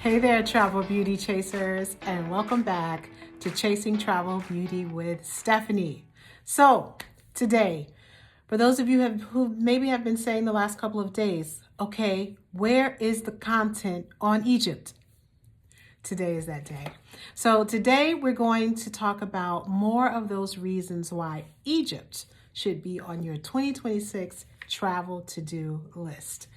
Hey there, travel beauty chasers, and welcome back to Chasing Travel Beauty with Stephanie. So, today, for those of you who maybe have been saying the last couple of days, okay, where is the content on Egypt? Today is that day. So, today we're going to talk about more of those reasons why Egypt should be on your 2026 travel to-do list.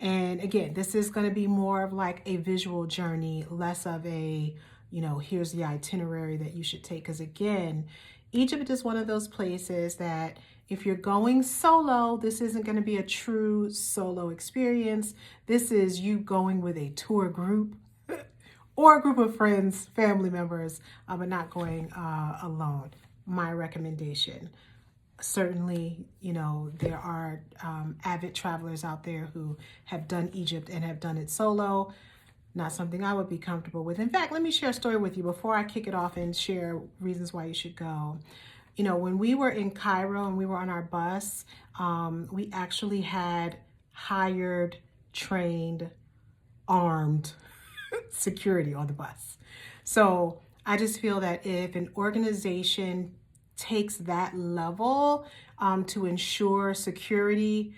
And again, this is going to be more of like a visual journey, less of a, here's the itinerary that you should take. Because again, Egypt is one of those places that if you're going solo, this isn't going to be a true solo experience. This is you going with a tour group or a group of friends, family members, but not going alone. My recommendation. Certainly, there are avid travelers out there who have done Egypt and have done it solo. Not something I would be comfortable with. In fact, let me share a story with you before I kick it off and share reasons why you should go. When we were in Cairo and we were on our bus, we actually had hired, trained, armed security on the bus. So I just feel that if an organization takes that level to ensure security,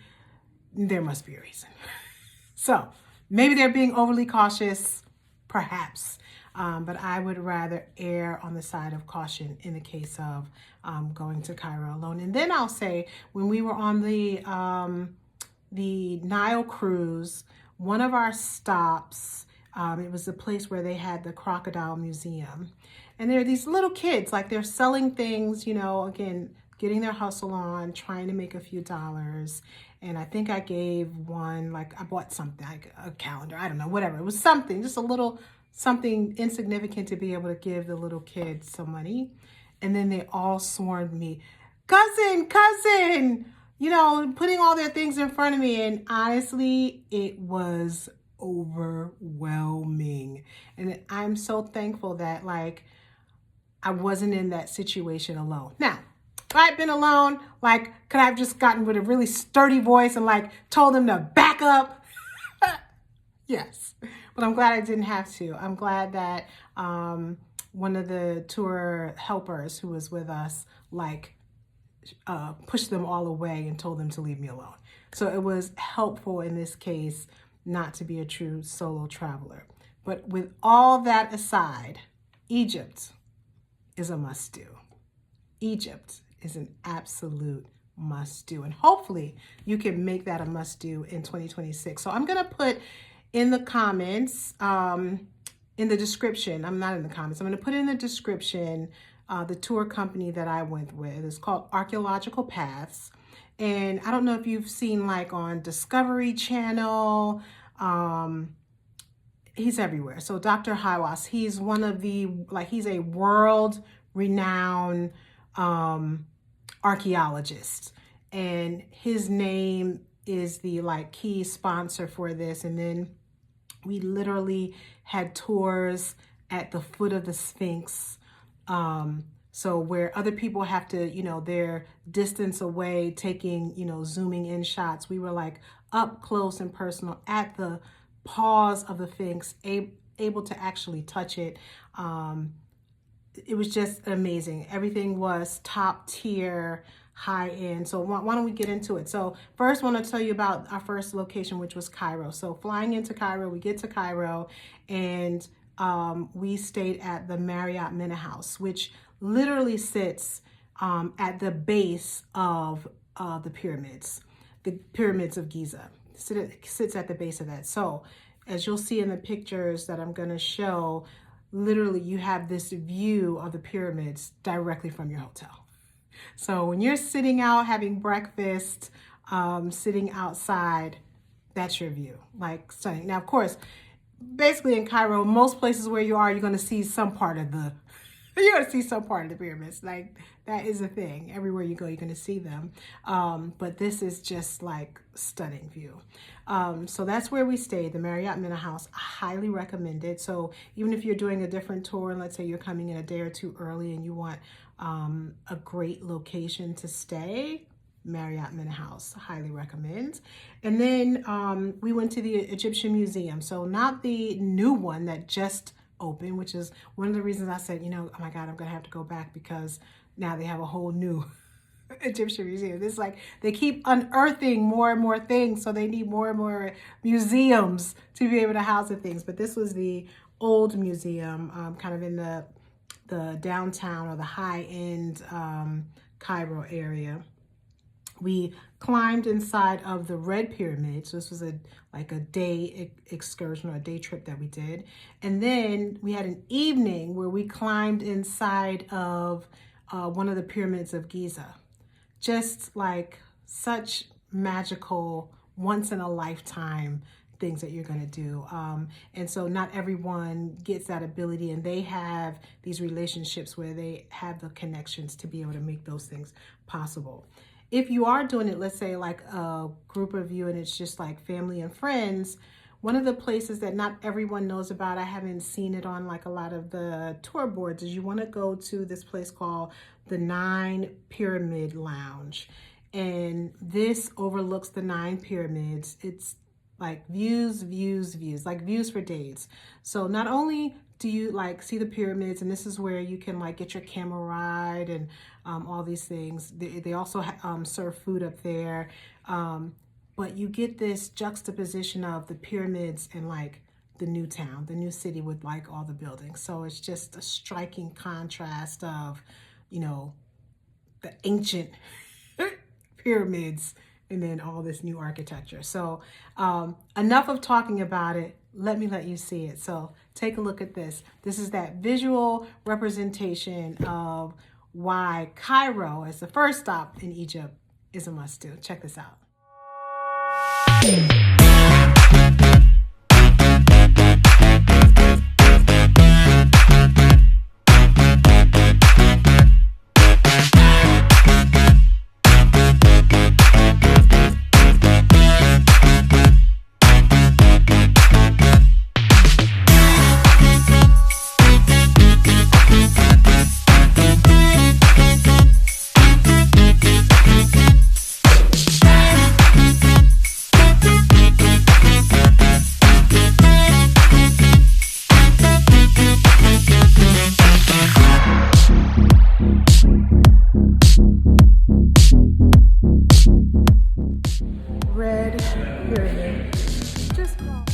there must be a reason. So maybe they're being overly cautious, perhaps, but I would rather err on the side of caution in the case of going to Cairo alone. And then I'll say, when we were on the Nile cruise, one of our stops, it was the place where they had the crocodile museum. And there are these little kids, like they're selling things, again, getting their hustle on, trying to make a few dollars. And I think I gave one, I bought something, like a calendar, I don't know, whatever. It was something, just a little something insignificant to be able to give the little kids some money. And then they all swarmed me, cousin, putting all their things in front of me. And honestly, it was overwhelming. And I'm so thankful that I wasn't in that situation alone. Now, if I'd been alone, could I have just gotten with a really sturdy voice and told them to back up? Yes, but I'm glad I didn't have to. I'm glad that one of the tour helpers who was with us pushed them all away and told them to leave me alone. So it was helpful in this case not to be a true solo traveler. But with all that aside, Egypt is a must-do. Egypt is an absolute must-do. And hopefully you can make that a must-do in 2026. So I'm going to put in the comments, in the description, I'm not in the comments, I'm going to put in the description the tour company that I went with. It's called Archaeological Paths. And I don't know if you've seen on Discovery Channel, he's everywhere. So Dr. Hawass, he's one of the, he's a world-renowned archaeologist. And his name is the key sponsor for this. And then we literally had tours at the foot of the Sphinx. So where other people have to, they're distance away, taking, zooming in shots, we were up close and personal at the paws of the Sphinx, able to actually touch it. It was just amazing. Everything was top tier, high end. So why don't we get into it? So first, I want to tell you about our first location, which was Cairo. So flying into Cairo, we get to Cairo and we stayed at the Marriott Mena House, which literally sits at the base of the Pyramids of Giza. Sits at the base of that. So as you'll see in the pictures that I'm going to show, literally you have this view of the pyramids directly from your hotel. So when you're sitting out having breakfast, sitting outside, that's your view, stunning. Now, of course, basically in Cairo, most places where you are, you're going to see some part of the pyramids. That is a thing. Everywhere you go, you're going to see them. But this is just stunning view. So that's where we stayed, the Marriott Mena House. I highly recommend it. So even if you're doing a different tour, and let's say you're coming in a day or two early and you want a great location to stay, Marriott Mena House. Highly recommend. And then we went to the Egyptian Museum. So not the new one that just opened, which is one of the reasons I said, oh my God, I'm going to have to go back, because now they have a whole new Egyptian museum. It's like they keep unearthing more and more things, so they need more and more museums to be able to house the things. But this was the old museum, kind of in the downtown or the high-end Cairo area. We climbed inside of the Red Pyramid. So this was like a day excursion or a day trip that we did. And then we had an evening where we climbed inside of one of the Pyramids of Giza. Just like such magical, once in a lifetime things that you're going to do. And so not everyone gets that ability, and they have these relationships where they have the connections to be able to make those things possible. If you are doing it, let's say like a group of you and it's just like family and friends, one of the places that not everyone knows about, I haven't seen it on like a lot of the tour boards, is you want to go to this place called the 9 Pyramid Lounge. And this overlooks the 9 pyramids. It's like views, like views for days. So not only do you like see the pyramids, and this is where you can like get your camel ride and all these things. They also serve food up there. But you get this juxtaposition of the pyramids and like the new town, the new city with like all the buildings. So it's just a striking contrast of, the ancient pyramids and then all this new architecture. So enough of talking about it. Let you see it. So take a look at this. This is that visual representation of why Cairo, as the first stop in Egypt, is a must do. Check this out. Red Pyramid. Just call.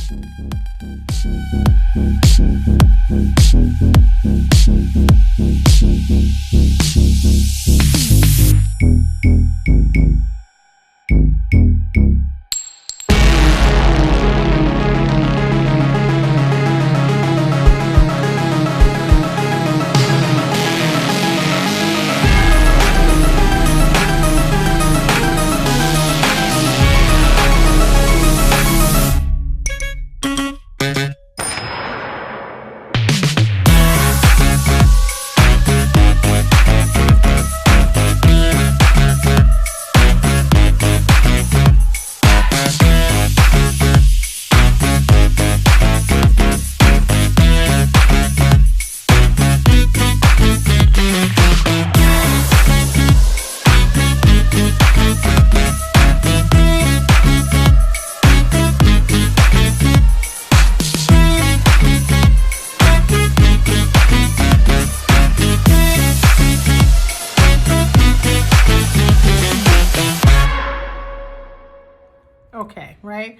Okay, right?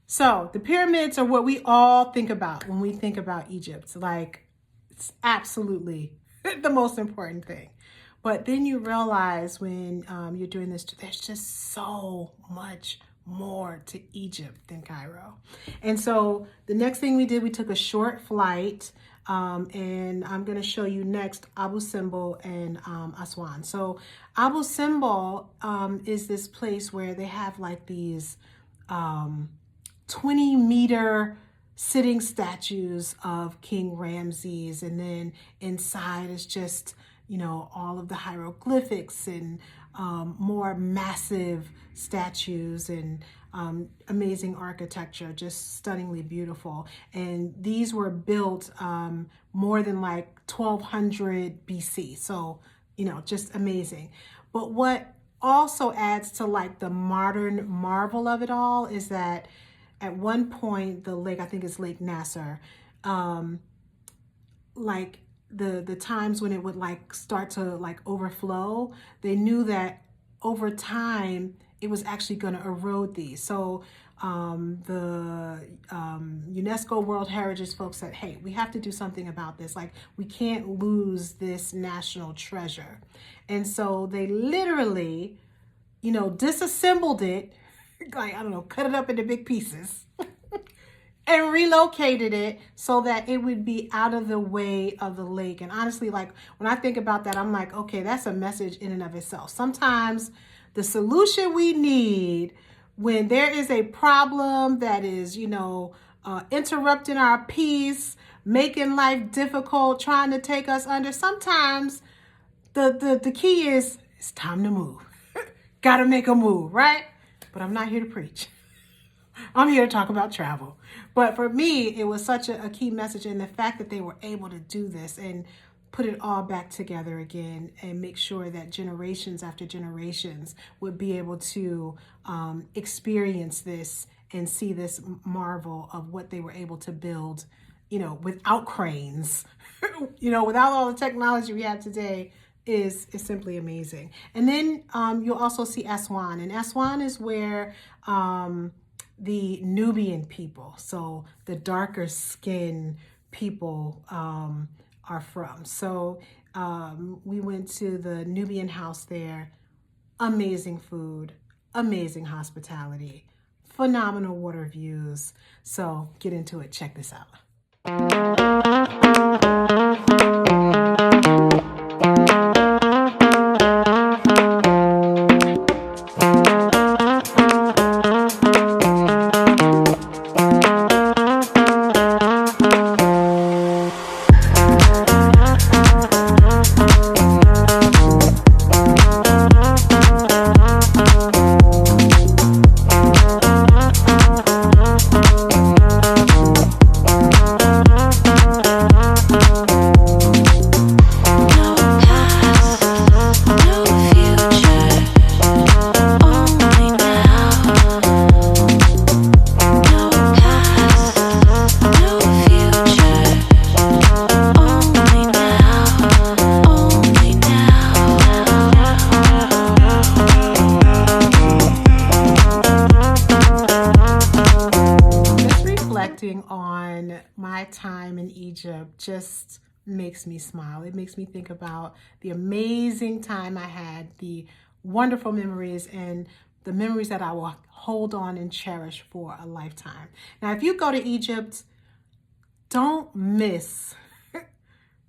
So the pyramids are what we all think about when we think about Egypt. Like, it's absolutely the most important thing. But then you realize when you're doing this, there's just so much more to Egypt than Cairo. And so the next thing we did, we took a short flight, and I'm going to show you next Abu Simbel and Aswan. So Abu Simbel is this place where they have like these 20-meter sitting statues of King Ramses, and then inside is just, all of the hieroglyphics and more massive statues and amazing architecture, just stunningly beautiful. And these were built more than like 1200 BC. So, just amazing. But what also adds to like the modern marvel of it all is that at one point the lake, I think it's Lake Nasser, um, like the times when it would like start to like overflow, they knew that over time it was actually going to erode these. So the UNESCO World Heritage folks said, hey, we have to do something about this. Like, we can't lose this national treasure. And so they literally, disassembled it, like, I don't know, cut it up into big pieces and relocated it so that it would be out of the way of the lake. And honestly, like, when I think about that, I'm like, okay, that's a message in and of itself. Sometimes the solution we need when there is a problem that is, interrupting our peace, making life difficult, trying to take us under, sometimes the key is it's time to move. Got to make a move, right? But I'm not here to preach. I'm here to talk about travel. But for me, it was such a key message, and the fact that they were able to do this and put it all back together again and make sure that generations after generations would be able to experience this and see this marvel of what they were able to build, without cranes, without all the technology we have today, is simply amazing. And then you'll also see Aswan, and Aswan is where the Nubian people, so the darker skin people, are from. So we went to the Nubian house there. Amazing food, amazing hospitality, phenomenal water views. So get into it. Check this out. On my time in Egypt just makes me smile. It makes me think about the amazing time I had, the wonderful memories, and the memories that I will hold on and cherish for a lifetime. Now, if you go to Egypt, don't miss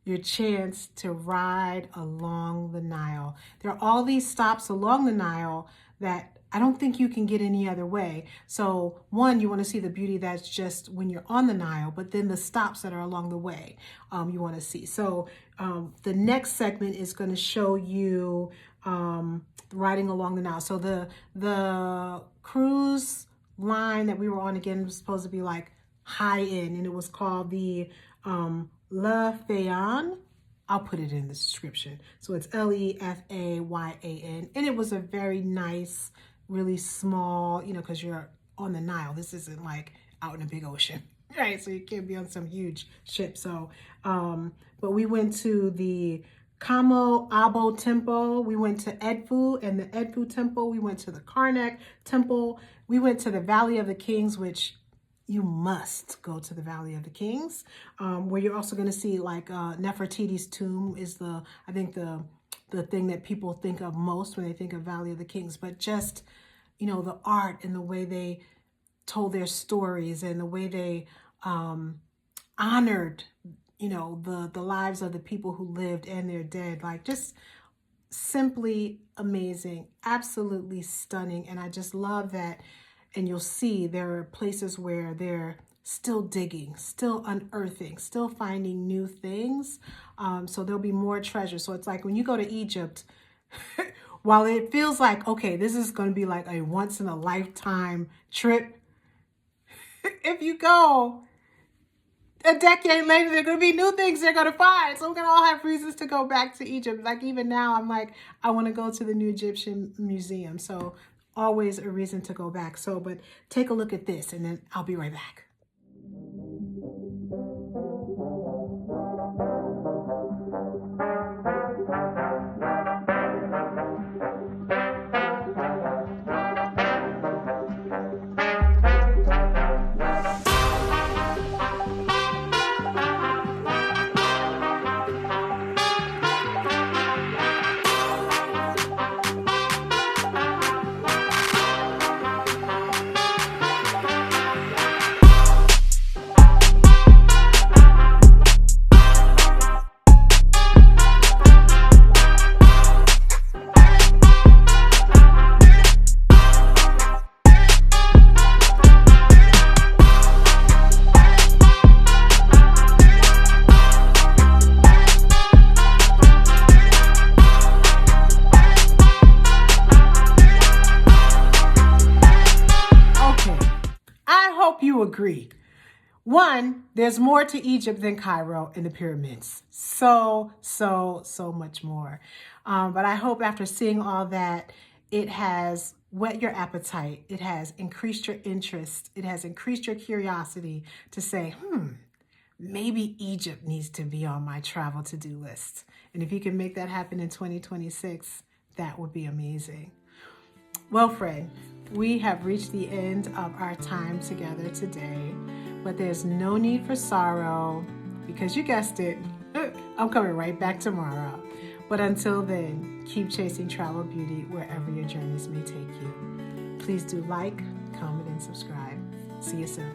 your chance to ride along the Nile. There are all these stops along the Nile that I don't think you can get any other way. So one, you want to see the beauty that's just when you're on the Nile, but then the stops that are along the way, you want to see. So the next segment is going to show you riding along the Nile. So the cruise line that we were on, again, was supposed to be like high end, and it was called the Le Fayan. I'll put it in the description. So it's Lefayyan, and it was a very nice, really small, because you're on the Nile. This isn't like out in a big ocean, right? So you can't be on some huge ship. So, but we went to the Kamo Abo Temple. We went to Edfu and the Edfu Temple. We went to the Karnak Temple. We went to the Valley of the Kings, which you must go to the Valley of the Kings, where you're also going to see like Nefertiti's tomb is I think the thing that people think of most when they think of Valley of the Kings. But just, the art and the way they told their stories and the way they honored, the lives of the people who lived and their dead, like just simply amazing, absolutely stunning. And I just love that. And you'll see there are places where they're still digging, still unearthing, still finding new things. So there'll be more treasure. So it's like when you go to Egypt, while it feels like, okay, this is going to be like a once in a lifetime trip, if you go, a decade later, there are going to be new things they're going to find. So we're going to all have reasons to go back to Egypt. Like even now, I'm like, I want to go to the new Egyptian museum. So always a reason to go back. So, but take a look at this and then I'll be right back. You agree. One, there's more to Egypt than Cairo and the pyramids. So much more. But I hope after seeing all that, it has whet your appetite. It has increased your interest. It has increased your curiosity to say, maybe Egypt needs to be on my travel to-do list. And if you can make that happen in 2026, that would be amazing. Well, friend, we have reached the end of our time together today, but there's no need for sorrow because you guessed it, I'm coming right back tomorrow. But until then, keep chasing travel beauty wherever your journeys may take you. Please do like, comment, and subscribe. See you soon.